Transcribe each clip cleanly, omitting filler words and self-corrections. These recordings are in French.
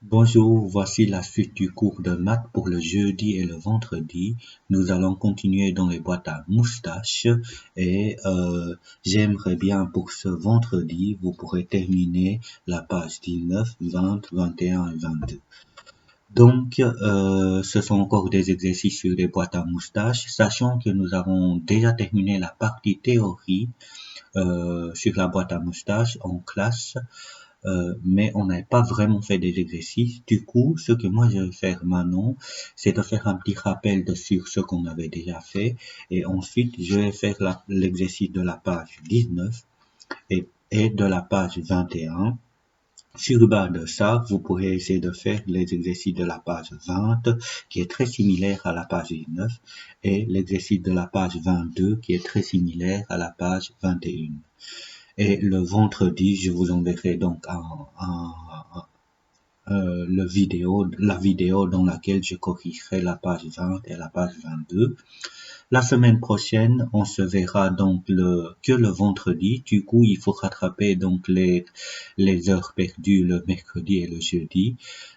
Bonjour, voici la suite du cours de maths pour le jeudi et le vendredi. Nous allons continuer dans les boîtes à moustaches et j'aimerais bien pour ce vendredi, vous pourrez terminer la page 19, 20, 21 et 22. Donc, ce sont encore des exercices sur les boîtes à moustaches, sachant que nous avons déjà terminé la partie théorie sur la boîte à moustaches en classe. Mais on n'a pas vraiment fait des exercices. Du coup, ce que moi je vais faire maintenant, c'est de faire un petit rappel sur ce qu'on avait déjà fait. Et ensuite, je vais faire l'exercice de la page 19 et de la page 21. Sur base de ça, vous pourrez essayer de faire les exercices de la page 20, qui est très similaire à la page 19, et l'exercice de la page 22, qui est très similaire à la page 21. Et le vendredi, je vous enverrai donc la vidéo dans laquelle je corrigerai la page 20 et la page 22. La semaine prochaine, on se verra donc que le vendredi. Du coup, il faut rattraper donc les heures perdues le mercredi et le jeudi.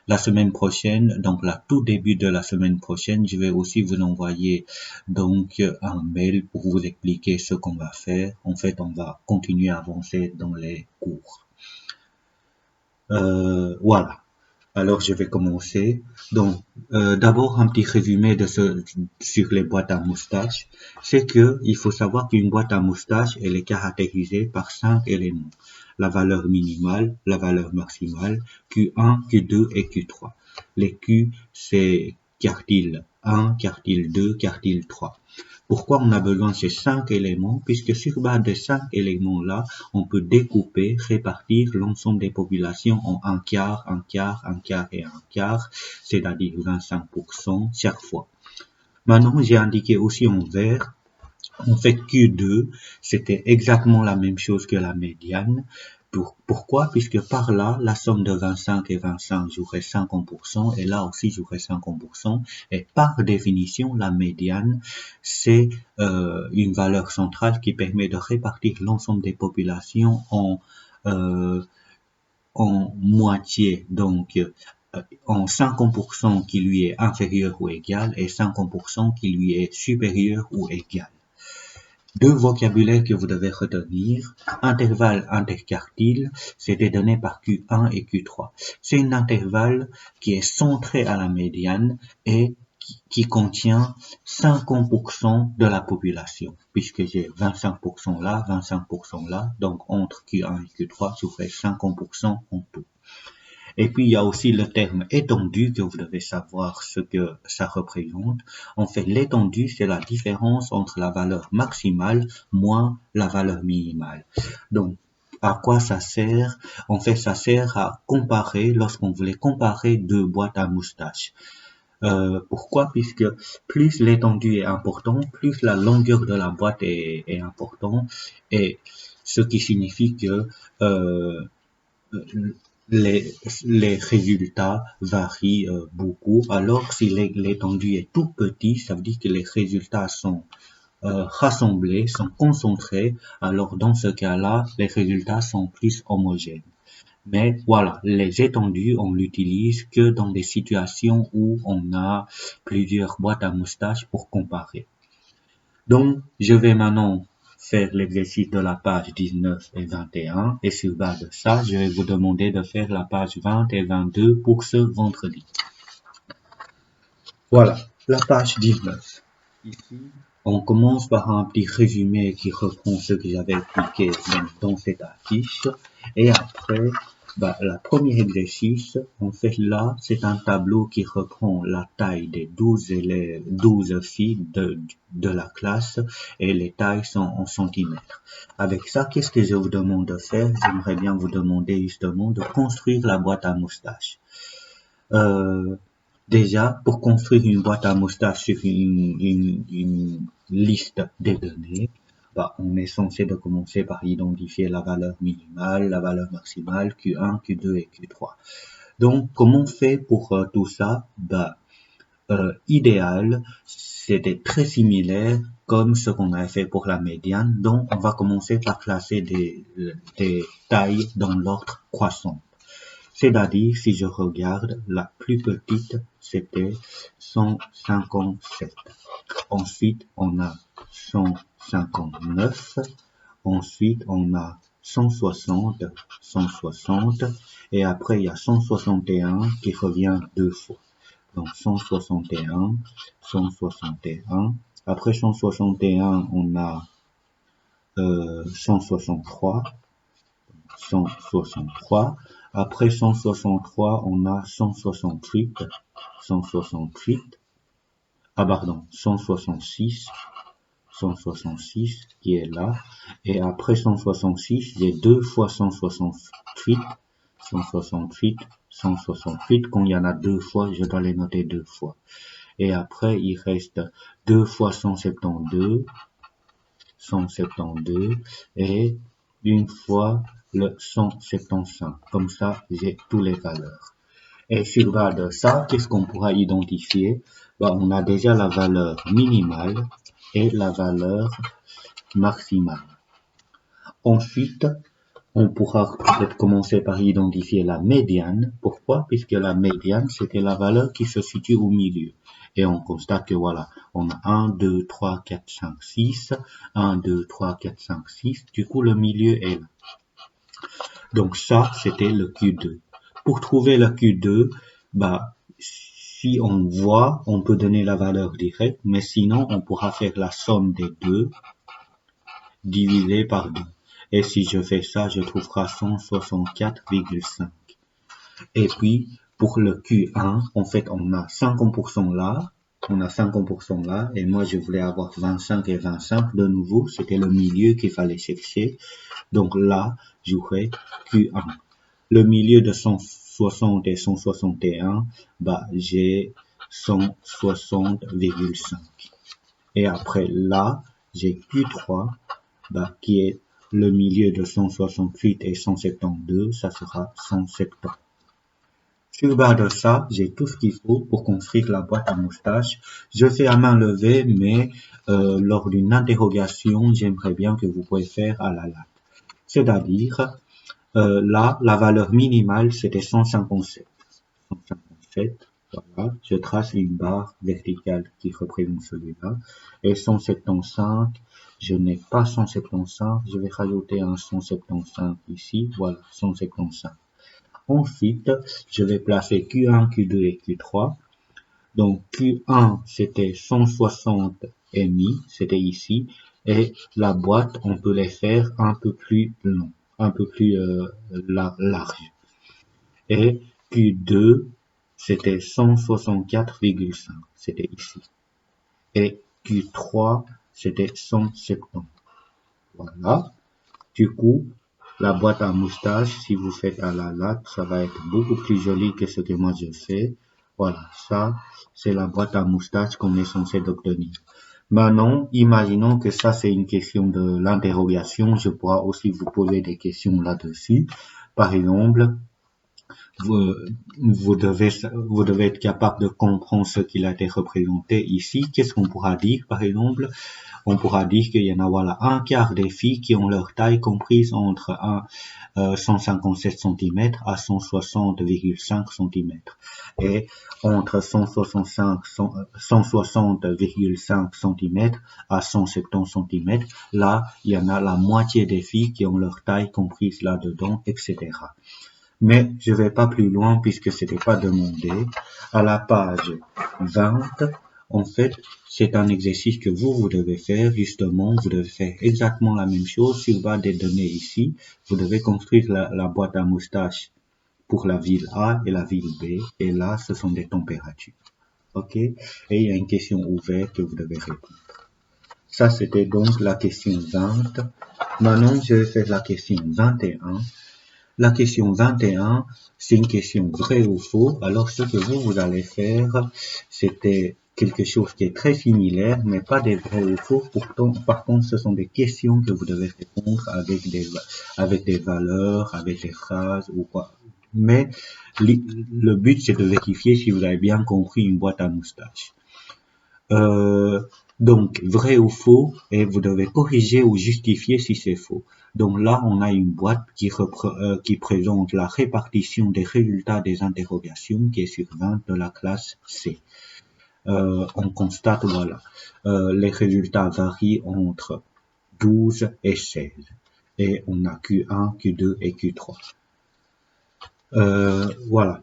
La semaine prochaine, donc la tout début de la semaine prochaine, je vais aussi vous envoyer donc un mail pour vous expliquer ce qu'on va faire. En fait, on va continuer à avancer dans les cours. Voilà. Alors, je vais commencer. Donc, d'abord, un petit résumé sur les boîtes à moustaches. C'est que, il faut savoir qu'une boîte à moustaches, elle est caractérisée par 5 éléments. La valeur minimale, la valeur maximale, Q1, Q2 et Q3. Les Q, c'est quartile 1, quartile 2, quartile 3. Pourquoi on a besoin de ces 5 éléments? Puisque sur base de 5 éléments-là, on peut découper, répartir l'ensemble des populations en un quart, un quart, un quart et un quart, c'est-à-dire 25% chaque fois. Maintenant, j'ai indiqué aussi en vert. En fait, Q2, c'était exactement la même chose que la médiane. Pourquoi? Puisque par là, la somme de 25 et 25 jouerait 50% et là aussi jouerait 50%. Et par définition, la médiane, c'est une valeur centrale qui permet de répartir l'ensemble des populations euh, en moitié. Donc, en 50% qui lui est inférieur ou égal et 50% qui lui est supérieur ou égal. Deux vocabulaires que vous devez retenir. Intervalle interquartile, c'était donné par Q1 et Q3. C'est un intervalle qui est centré à la médiane et qui contient 50% de la population, puisque j'ai 25% là, 25% là, donc entre Q1 et Q3, j'aurai 50% en tout. Et puis, il y a aussi le terme étendue que vous devez savoir ce que ça représente. En fait, l'étendue, c'est la différence entre la valeur maximale moins la valeur minimale. Donc, à quoi ça sert? En fait, ça sert à comparer lorsqu'on voulait comparer deux boîtes à moustaches. Pourquoi? Puisque plus l'étendue est importante, plus la longueur de la boîte est importante, et ce qui signifie que les, les résultats varient beaucoup. Alors, si l'étendue est tout petit, ça veut dire que les résultats sont rassemblés, sont concentrés. Alors, dans ce cas-là, les résultats sont plus homogènes. Mais voilà, les étendues, on l'utilise que dans des situations où on a plusieurs boîtes à moustaches pour comparer. Donc, je vais maintenant faire l'exercice de la page 19 et 21 et sur base de ça, je vais vous demander de faire la page 20 et 22 pour ce vendredi. Voilà, la page 19. Ici, on commence par un petit résumé qui reprend ce que j'avais expliqué dans cette affiche et après, le premier exercice, en fait là, c'est un tableau qui reprend la taille des 12 élèves, 12 filles de la classe et les tailles sont en centimètres. Avec ça, qu'est-ce que je vous demande de faire? J'aimerais bien vous demander justement de construire la boîte à moustaches. Déjà, pour construire une boîte à moustaches sur une liste des données, on est censé de commencer par identifier la valeur minimale, la valeur maximale, Q1, Q2 et Q3. Donc, comment on fait pour tout ça? Idéal, c'était très similaire comme ce qu'on a fait pour la médiane. Donc, on va commencer par classer des tailles dans l'ordre croissant. C'est-à-dire, si je regarde, la plus petite, c'était 157. Ensuite, on a 159. Ensuite, on a 160, 160. Et après, il y a 161 qui revient deux fois. Donc, 161, 161. Après 161, on a 163, 163. Après 163, on a 168, 168. Ah pardon, 166, 166 qui est là. Et après 166, j'ai deux fois 168, 168, 168. Quand il y en a deux fois, je dois les noter deux fois. Et après, il reste deux fois 172, 172 et une fois le 175. Comme ça, j'ai toutes les valeurs. Et sur base de ça, qu'est-ce qu'on pourra identifier? On a déjà la valeur minimale et la valeur maximale. Ensuite, on pourra peut-être commencer par identifier la médiane. Pourquoi? Puisque la médiane, c'était la valeur qui se situe au milieu. Et on constate que voilà, on a 1, 2, 3, 4, 5, 6. 1, 2, 3, 4, 5, 6. Du coup, le milieu est là. Donc ça, c'était le Q2. Pour trouver le Q2, si on voit, on peut donner la valeur directe, mais sinon, on pourra faire la somme des deux divisé par 2. Et si je fais ça, je trouverai 164,5. Et puis, pour le Q1, en fait, on a 50% là, on a 50% là, et moi, je voulais avoir 25 et 25. De nouveau, c'était le milieu qu'il fallait chercher. Donc là, j'aurai Q1. Le milieu de 160 et 161, j'ai 160,5. Et après là, j'ai Q3, qui est le milieu de 168 et 172, ça sera 170. Sur base de ça, j'ai tout ce qu'il faut pour construire la boîte à moustache. Je fais à main levée, mais lors d'une interrogation, j'aimerais bien que vous pouvez faire à la latte. C'est-à-dire, là, la valeur minimale, c'était 157. 157, voilà. Je trace une barre verticale qui représente celui-là. Et 175, je n'ai pas 175, je vais rajouter un 175 ici, voilà, 175. Ensuite, je vais placer Q1, Q2 et Q3. Donc, Q1, c'était 160 et demi, c'était ici. Et la boîte, on peut les faire un peu plus long, un peu plus large. Et Q2, c'était 164,5, c'était ici. Et Q3, c'était 170. Voilà. Du coup, la boîte à moustache, si vous faites à la latte, ça va être beaucoup plus joli que ce que moi je fais. Voilà, ça, c'est la boîte à moustache qu'on est censé obtenir. Maintenant, imaginons que ça, c'est une question de l'interrogation. Je pourrais aussi vous poser des questions là-dessus. Par exemple, vous devez être capable de comprendre ce qu'il a été représenté ici. Qu'est-ce qu'on pourra dire, par exemple? On pourra dire qu'il y en a, voilà, un quart des filles qui ont leur taille comprise entre 157 cm à 160,5 cm. Et entre 160,5 cm à 170 cm, là, il y en a la moitié des filles qui ont leur taille comprise là-dedans, etc. Mais je vais pas plus loin puisque c'était pas demandé. À la page 20, en fait, c'est un exercice que vous devez faire, justement. Vous devez faire exactement la même chose sur base des données ici. Vous devez construire la boîte à moustache pour la ville A et la ville B. Et là, ce sont des températures. OK? Et il y a une question ouverte que vous devez répondre. Ça, c'était donc la question 20. Maintenant, je vais faire la question 21. La question 21, c'est une question vrai ou faux. Alors, ce que vous allez faire, c'était quelque chose qui est très similaire, mais pas des vrais ou faux. Pourtant, par contre, ce sont des questions que vous devez répondre avec des valeurs, avec des phrases ou quoi. Mais le but, c'est de vérifier si vous avez bien compris une boîte à moustache. Donc, vrai ou faux, et vous devez corriger ou justifier si c'est faux. Donc là, on a une boîte qui présente la répartition des résultats des interrogations qui est sur 20 de la classe C. On constate, voilà, les résultats varient entre 12 et 16. Et on a Q1, Q2 et Q3. Voilà.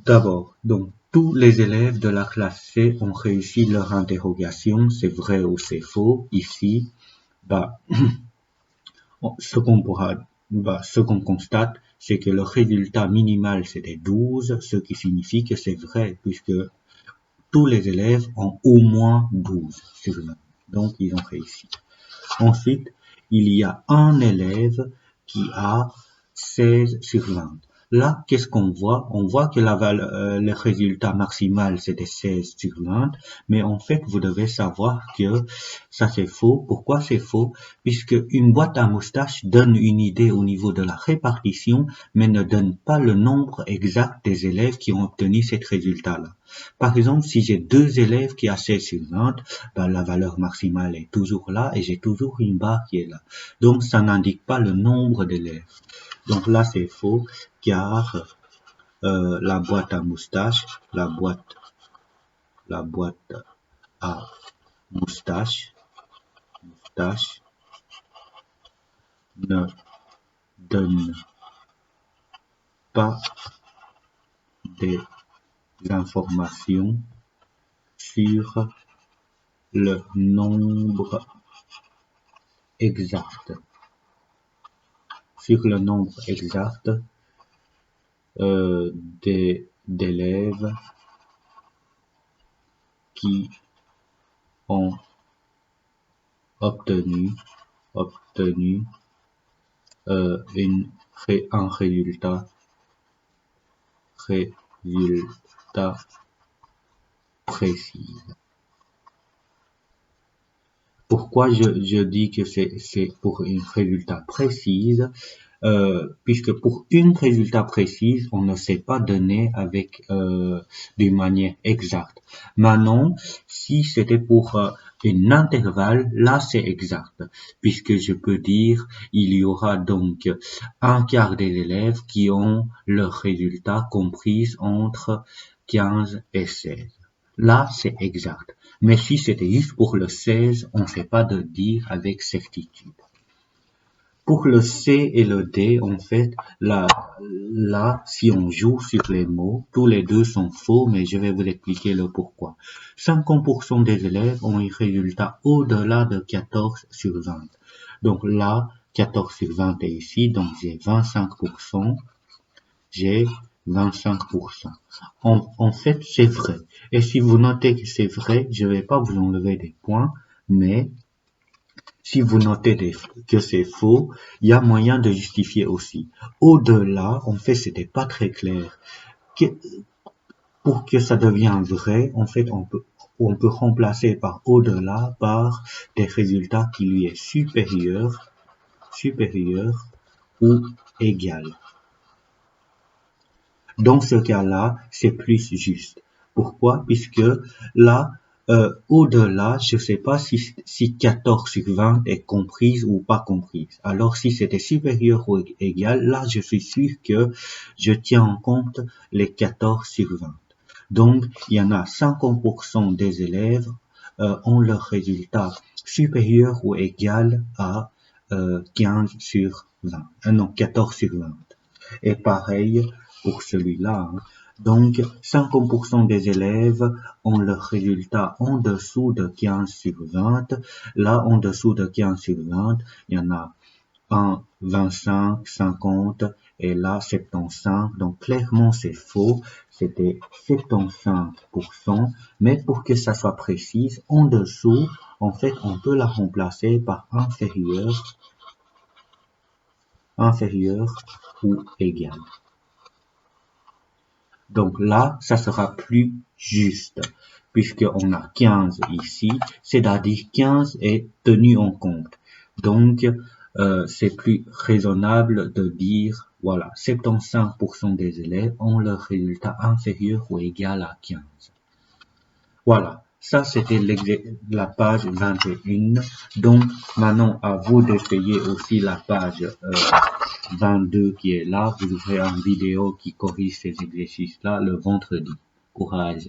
D'abord, donc, tous les élèves de la classe C ont réussi leur interrogation, c'est vrai ou c'est faux. Ici, ce qu'on constate, c'est que le résultat minimal c'était 12, ce qui signifie que c'est vrai, puisque tous les élèves ont au moins 12 sur 20. Donc, ils ont réussi. Ensuite, il y a un élève qui a 16 sur 20. Là, qu'est-ce qu'on voit? On voit que le résultat maximal, c'était 16 sur 20, mais en fait, vous devez savoir que ça c'est faux. Pourquoi c'est faux? Puisque une boîte à moustaches donne une idée au niveau de la répartition, mais ne donne pas le nombre exact des élèves qui ont obtenu cet résultat-là. Par exemple, si j'ai deux élèves qui ont 16 sur 20, la valeur maximale est toujours là et j'ai toujours une barre qui est là. Donc, ça n'indique pas le nombre d'élèves. Donc là, c'est faux, car la boîte à moustache, la boîte à moustache ne donne pas des informations sur le nombre exact. Sur le nombre exact d'élèves qui ont obtenu un résultat précis. Pourquoi je dis que c'est pour un résultat précis? Puisque pour une résultat précise, on ne sait pas donner avec d'une manière exacte. Maintenant, si c'était pour un intervalle, là c'est exact, puisque je peux dire il y aura donc un quart des élèves qui ont leur résultat compris entre 15 et 16. Là, c'est exact. Mais si c'était juste pour le 16, on ne sait pas de dire avec certitude. Pour le C et le D, en fait, là, si on joue sur les mots, tous les deux sont faux, mais je vais vous expliquer le pourquoi. 50% des élèves ont un résultat au-delà de 14 sur 20. Donc là, 14 sur 20 est ici, donc j'ai 25%. J'ai 25%. En fait, c'est vrai. Et si vous notez que c'est vrai, je ne vais pas vous enlever des points, mais si vous notez que c'est faux, il y a moyen de justifier aussi. Au-delà, en fait, c'était pas très clair. Pour que ça devienne vrai, en fait, on peut remplacer par au-delà par des résultats qui lui est supérieur ou égal. Dans ce cas-là, c'est plus juste. Pourquoi? Puisque là, au-delà, je ne sais pas si 14 sur 20 est comprise ou pas comprise. Alors, si c'était supérieur ou égal, là, je suis sûr que je tiens en compte les 14 sur 20. Donc, il y en a 50% des élèves ont leur résultat supérieur ou égal à 15 sur 20. Non, 14 sur 20. Et pareil pour celui-là. Donc, 50% des élèves ont leur résultat en dessous de 15 sur 20. Là, en dessous de 15 sur 20, il y en a 1, 25, 50 et là 75. Donc, clairement, c'est faux. C'était 75%. Mais pour que ça soit précis, en dessous, en fait, on peut la remplacer par inférieur ou égal. Donc là, ça sera plus juste, puisqu'on a 15 ici, c'est-à-dire 15 est tenu en compte. Donc, c'est plus raisonnable de dire, voilà, 75% des élèves ont leur résultat inférieur ou égal à 15. Voilà. Ça, c'était la page 21. Donc, maintenant, à vous d'essayer aussi la page 22 qui est là. Vous aurez une vidéo qui corrige ces exercices-là le vendredi. Courage.